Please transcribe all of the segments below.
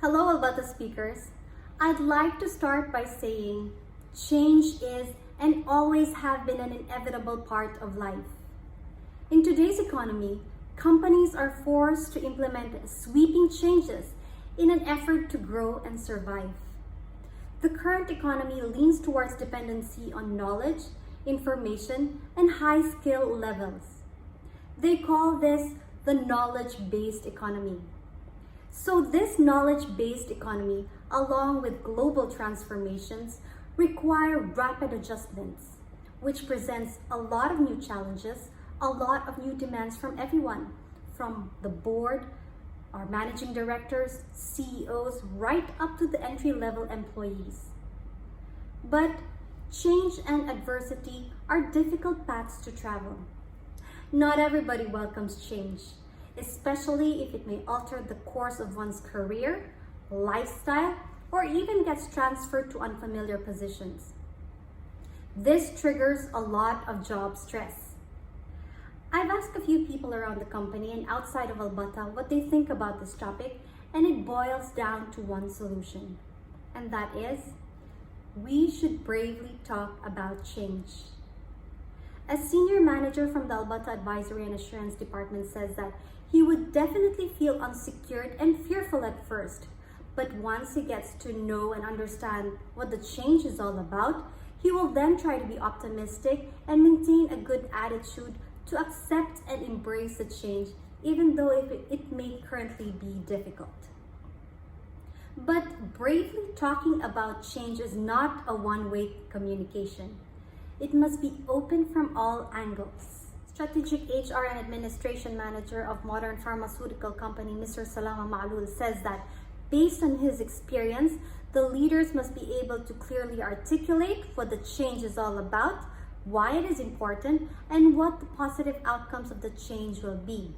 Hello, Albatha speakers. I'd like to start by saying change is and always have been an inevitable part of life. In today's economy, companies are forced to implement sweeping changes in an effort to grow and survive. The current economy leans towards dependency on knowledge, information, and high skill levels. They call this the knowledge-based economy. So this knowledge-based economy, along with global transformations, require rapid adjustments, which presents a lot of new challenges, a lot of new demands from everyone, from the board, our managing directors, CEOs, right up to the entry-level employees. But change and adversity are difficult paths to travel. Not everybody welcomes change, especially if it may alter the course of one's career, lifestyle, or even gets transferred to unfamiliar positions. This triggers a lot of job stress. I've asked a few people around the company and outside of Albatha what they think about this topic, and it boils down to one solution, and that is, we should bravely talk about change. A senior manager from the Albatha Advisory and Assurance Department says that he would definitely feel unsecured and fearful at first, but once he gets to know and understand what the change is all about, he will then try to be optimistic and maintain a good attitude to accept and embrace the change, even though it may currently be difficult. But bravely talking about change is not a one-way communication. It must be open from all angles. Strategic HR and Administration Manager of Modern Pharmaceutical Company, Mr. Salama Ma'lul, says that based on his experience, the leaders must be able to clearly articulate what the change is all about, why it is important, and what the positive outcomes of the change will be.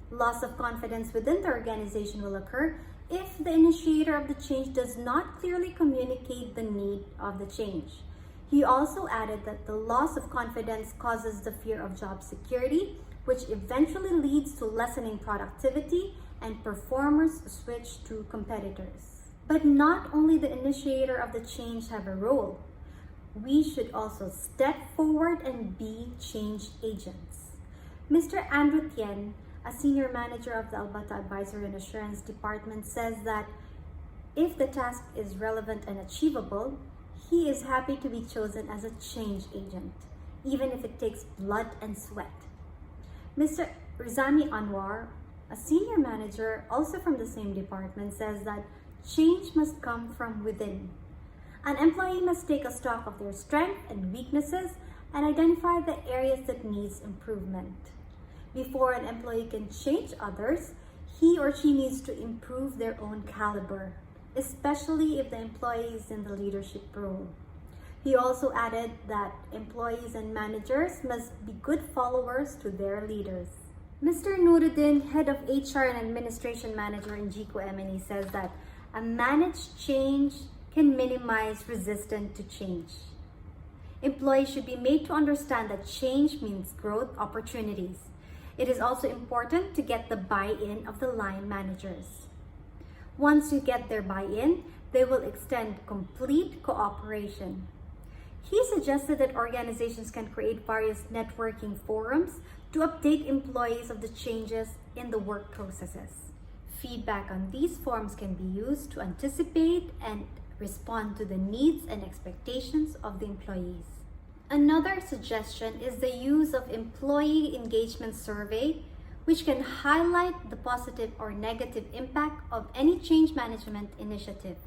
Loss of confidence within the organization will occur if the initiator of the change does not clearly communicate the need of the change. He also added that the loss of confidence causes the fear of job security, which eventually leads to lessening productivity and performers switch to competitors. But not only the initiator of the change have a role, we should also step forward and be change agents. Mr. Andrew Tien, a senior manager of the Albatha Advisory and Assurance Department, says that if the task is relevant and achievable, he is happy to be chosen as a change agent, even if it takes blood and sweat. Mr. Rizami Anwar, a senior manager also from the same department, says that change must come from within. An employee must take a stock of their strengths and weaknesses and identify the areas that needs improvement. Before an employee can change others, he or she needs to improve their own caliber, especially if the employee is in the leadership role. He also added that employees and managers must be good followers to their leaders. Mr. Nuruddin, head of HR and Administration Manager in GICO M&E, says that a managed change can minimize resistance to change. Employees should be made to understand that change means growth opportunities. It is also important to get the buy-in of the line managers. Once you get their buy-in, they will extend complete cooperation. He suggested that organizations can create various networking forums to update employees of the changes in the work processes. Feedback on these forums can be used to anticipate and respond to the needs and expectations of the employees. Another suggestion is the use of employee engagement survey, which can highlight the positive or negative impact of any change management initiative.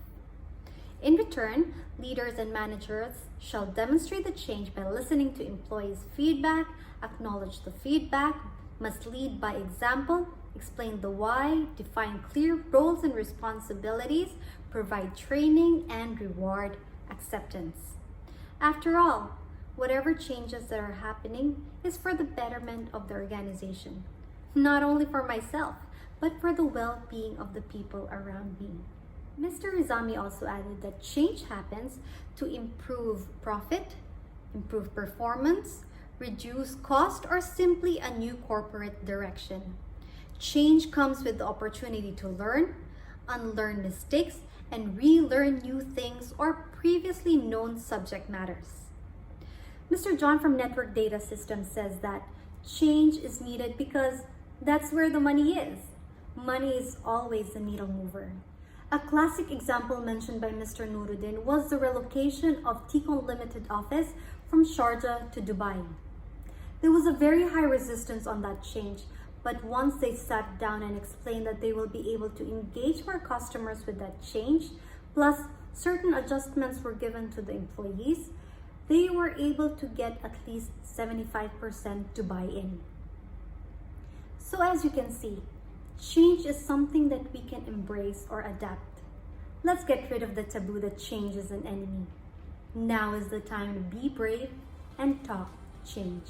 In return, leaders and managers shall demonstrate the change by listening to employees' feedback, acknowledge the feedback, must lead by example, explain the why, define clear roles and responsibilities, provide training, and reward acceptance. After all, whatever changes that are happening is for the betterment of the organization, not only for myself, but for the well-being of the people around me. Mr. Rizami also added that change happens to improve profit, improve performance, reduce cost, or simply a new corporate direction. Change comes with the opportunity to learn, unlearn mistakes, and relearn new things or previously known subject matters. Mr. John from Network Data Systems says that change is needed because that's where the money is. Money is always the needle mover. A classic example mentioned by Mr. Nuruddin was the relocation of Ticon Limited office from Sharjah to Dubai. There was a very high resistance on that change, but once they sat down and explained that they will be able to engage more customers with that change, plus certain adjustments were given to the employees, they were able to get at least 75% to buy in. So as you can see, change is something that we can embrace or adapt. Let's get rid of the taboo that change is an enemy. Now is the time to be brave and talk change.